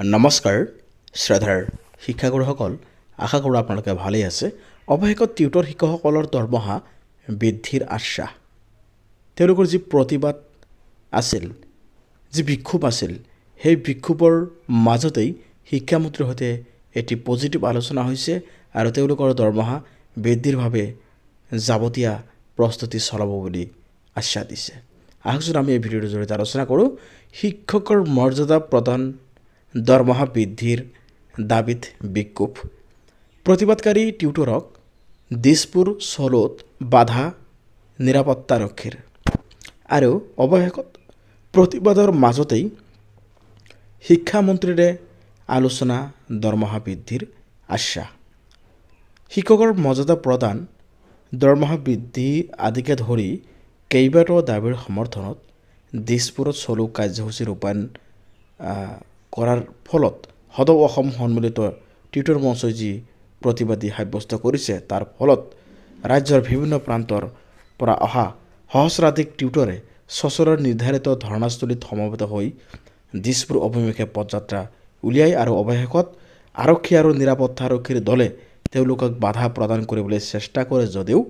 নমস্কাৰ শ্ৰদ্ধাৰ শিক্ষাগুৰুসকল, আশা কৰোঁ আপোনালোকে ভালেই আছে। অৱশেষত টিউটৰ শিক্ষকসকলৰ দৰমহা বৃদ্ধিৰ আশ্বাস। তেওঁলোকৰ যি প্ৰতিবাদ আছিল, যি বিক্ষোভ আছিল, সেই বিক্ষোভৰ মাজতেই শিক্ষামন্ত্ৰীৰ সৈতে এটি পজিটিভ আলোচনা হৈছে আৰু তেওঁলোকৰ দৰমহা বৃদ্ধিৰ বাবে যাৱতীয় প্ৰস্তুতি চলাব বুলি আশ্বাস দিছে। আহকচোন আমি এই ভিডিঅ'টোৰ জৰিয়তে আলোচনা কৰোঁ শিক্ষকৰ মৰ্যাদা প্ৰদান, দৰমহা বৃদ্ধিৰ দাবীত বিক্ষোভ। প্ৰতিবাদকাৰী টিউটৰক দিছপুৰ চলোত বাধা নিৰাপত্তাৰক্ষীৰ। আৰু অৱশেষত প্ৰতিবাদৰ মাজতেই শিক্ষামন্ত্ৰীৰে আলোচনা, দৰমহা বৃদ্ধিৰ আশ্বাস। শিক্ষকৰ মৰ্যাদা প্ৰদান, দৰমহা বৃদ্ধি আদিকে ধৰি কেইবাটাও দাবীৰ সমৰ্থনত দিছপুৰত চলো কাৰ্যসূচী ৰূপায়ণ কৰাৰ ফলত সদৌ অসম সন্মিলিত টিউটৰ মঞ্চই যি প্ৰতিবাদী সাব্যস্ত কৰিছে, তাৰ ফলত ৰাজ্যৰ বিভিন্ন প্ৰান্তৰ পৰা অহা সহস্ৰাধিক টিউটৰে চচৰৰ নিৰ্ধাৰিত ধৰ্ণাস্থলীত সমবেত হৈ দিছপুৰ অভিমুখে পদযাত্ৰা উলিয়াই আৰু অৱশেষত আৰক্ষী আৰু নিৰাপত্তাৰক্ষীৰ দলে তেওঁলোকক বাধা প্ৰদান কৰিবলৈ চেষ্টা কৰে যদিও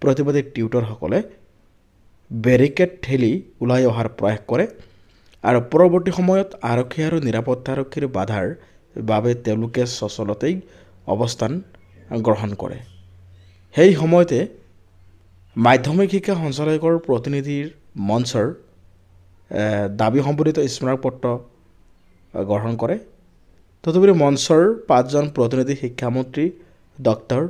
প্ৰতিবাদী টিউটৰসকলে বেৰিকেড ঠেলি ওলাই অহাৰ প্ৰয়াস কৰে আৰু পৰৱৰ্তী সময়ত আৰক্ষী আৰু নিৰাপত্তাৰক্ষীৰ বাধাৰ বাবে তেওঁলোকে চচলতেই অৱস্থান গ্ৰহণ কৰে। সেই সময়তে মাধ্যমিক শিক্ষা সঞ্চালকালয়ৰ প্ৰতিনিধিৰ মঞ্চৰ দাবী সম্বলিত স্মাৰকপত্ৰ গ্ৰহণ কৰে। তদুপৰি মঞ্চৰ 5জন প্ৰতিনিধি শিক্ষামন্ত্ৰী ডক্টৰ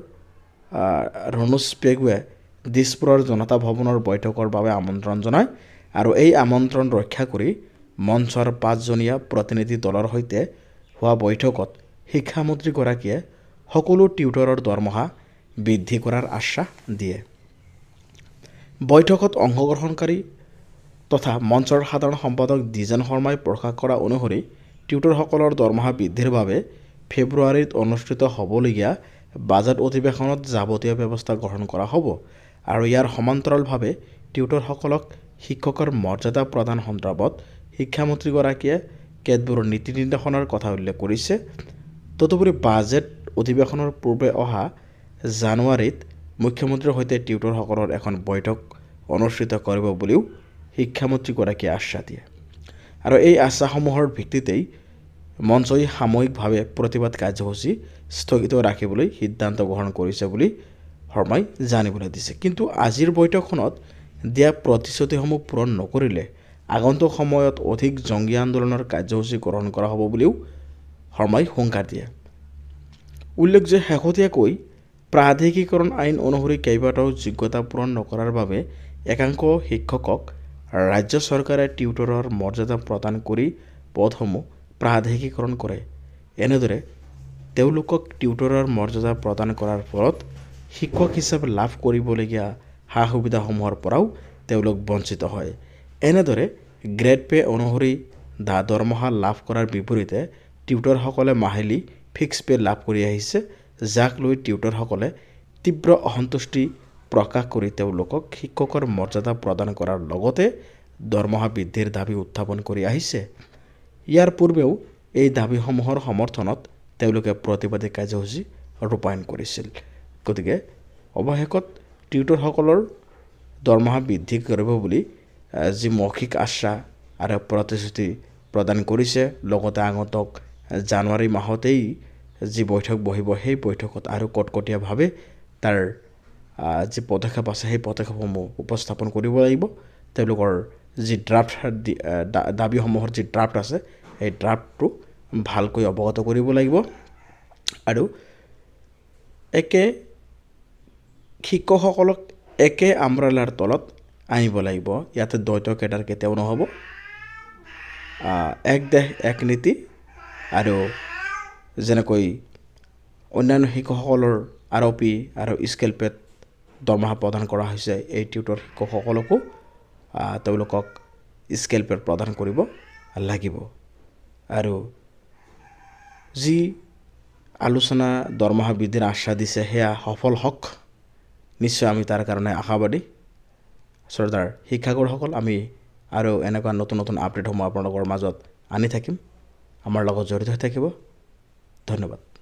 ৰণোজ পেগুৱে দিছপুৰৰ জনতা ভৱনৰ বৈঠকৰ বাবে আমন্ত্ৰণ জনায় আৰু এই আমন্ত্ৰণ ৰক্ষা কৰি মঞ্চৰ 5জনীয়া প্ৰতিনিধি দলৰ সৈতে হোৱা বৈঠকত শিক্ষামন্ত্ৰীগৰাকীয়ে সকলো টিউটৰৰ দৰমহা বৃদ্ধি কৰাৰ আশ্বাস দিয়ে। বৈঠকত অংশগ্ৰহণকাৰী তথা মঞ্চৰ সাধাৰণ সম্পাদক দ্বিজেন শৰ্মাই প্ৰকাশ কৰা অনুসৰি টিউটৰসকলৰ দৰমহা বৃদ্ধিৰ বাবে ফেব্ৰুৱাৰীত অনুষ্ঠিত হ'বলগীয়া বাজেট অধিৱেশনত যাৱতীয় ব্যৱস্থা গ্ৰহণ কৰা হ'ব আৰু ইয়াৰ সমান্তৰালভাৱে টিউটৰসকলক শিক্ষকৰ মৰ্যাদা প্ৰদান সন্দৰ্ভত শিক্ষামন্ত্ৰীগৰাকীয়ে কেতবোৰ নীতি নিৰ্দেশনাৰ কথা উল্লেখ কৰিছে। তদুপৰি বাজেট অধিৱেশনৰ পূৰ্বে অহা জানুৱাৰীত মুখ্যমন্ত্ৰীৰ সৈতে টিউটৰসকলৰ এখন বৈঠক অনুষ্ঠিত কৰিব বুলিও শিক্ষামন্ত্ৰীগৰাকীয়ে আশ্বাস দিয়ে আৰু এই আশ্বাসসমূহৰ ভিত্তিতেই মঞ্চই সাময়িকভাৱে প্ৰতিবাদ কাৰ্যসূচী স্থগিত ৰাখিবলৈ সিদ্ধান্ত গ্ৰহণ কৰিছে বুলি শৰ্মাই জানিবলৈ দিছে। কিন্তু আজিৰ বৈঠকখনত দিয়া প্ৰতিশ্ৰুতিসমূহ পূৰণ নকৰিলে আগন্তুক সময়ত অধিক জংগী আন্দোলনৰ কাৰ্যসূচী গ্ৰহণ কৰা হ'ব বুলিও শৰ্মাই হুংকাৰ দিয়ে। উল্লেখ যে শেহতীয়াকৈ প্ৰাদেশিকৰণ আইন অনুসৰি কেইবাটাও যোগ্যতা পূৰণ নকৰাৰ বাবে একাংশ শিক্ষকক ৰাজ্য চৰকাৰে টিউটৰৰ মৰ্যাদা প্ৰদান কৰি পদসমূহ প্ৰাদেশিকৰণ কৰে। এনেদৰে তেওঁলোকক টিউটৰৰ মৰ্যাদা প্ৰদান কৰাৰ ফলত শিক্ষক হিচাপে লাভ কৰিবলগীয়া সা সুবিধাসমূহৰ পৰাও তেওঁলোক বঞ্চিত হয়। এনেদৰে গ্ৰেড পে অনুসৰি দৰমহা লাভ কৰাৰ বিপৰীতে টিউটৰসকলে মাহিলী ফিক্স পে লাভ কৰি আহিছে, যাক লৈ টিউটৰসকলে তীব্ৰ অসন্তুষ্টি প্ৰকাশ কৰি তেওঁলোকক শিক্ষকৰ মৰ্যাদা প্ৰদান কৰাৰ লগতে দৰমহা বৃদ্ধিৰ দাবী উত্থাপন কৰি আহিছে। ইয়াৰ পূৰ্বেও এই দাবীসমূহৰ সমৰ্থনত তেওঁলোকে প্ৰতিবাদী কাৰ্যসূচী ৰূপায়ণ কৰিছিল। গতিকে অৱশেষত টিউটৰসকলৰ দৰমহা বৃদ্ধি কৰিব বুলি যি মৌখিক আশ্বাস আৰু প্ৰতিশ্ৰুতি প্ৰদান কৰিছে, লগতে আগন্তুক জানুৱাৰী মাহতেই যি বৈঠক বহিব, সেই বৈঠকত আৰু কটকটীয়াভাৱে তাৰ যি পদক্ষেপ আছে সেই পদক্ষেপসমূহ উপস্থাপন কৰিব লাগিব। তেওঁলোকৰ যি ড্ৰাফ্ট দাবীসমূহৰ যি ড্ৰাফ্ট আছে সেই ড্ৰাফ্টটো ভালকৈ অৱগত কৰিব লাগিব আৰু শিক্ষকসকলক একে আমব্ৰেলাৰ তলত আনিব লাগিব। ইয়াতে দ্বৈত কেডাৰ কেতিয়াও নহ'ব। এক দেশ এক নীতি আৰু যেনেকৈ অন্যান্য শিক্ষকসকলৰ আৰপি আৰু স্কেল পেড দৰমহা প্ৰদান কৰা হৈছে, এই টিউটৰ শিক্ষকসকলকো তেওঁলোকক স্কেল পেড প্ৰদান কৰিব লাগিব। আৰু যি আলোচনা দৰমহা বৃদ্ধিৰ আশ্বাস দিছে সেয়া সফল হওক, নিশ্চয় আমি তাৰ কাৰণে আশাবাদী। শ্ৰদ্ধাৰ শিক্ষাগুৰুসকল, আমি আৰু এনেকুৱা নতুন নতুন আপডেটসমূহ আপোনালোকৰ মাজত আনি থাকিম। আমাৰ লগত জড়িত হৈ থাকিব। ধন্যবাদ।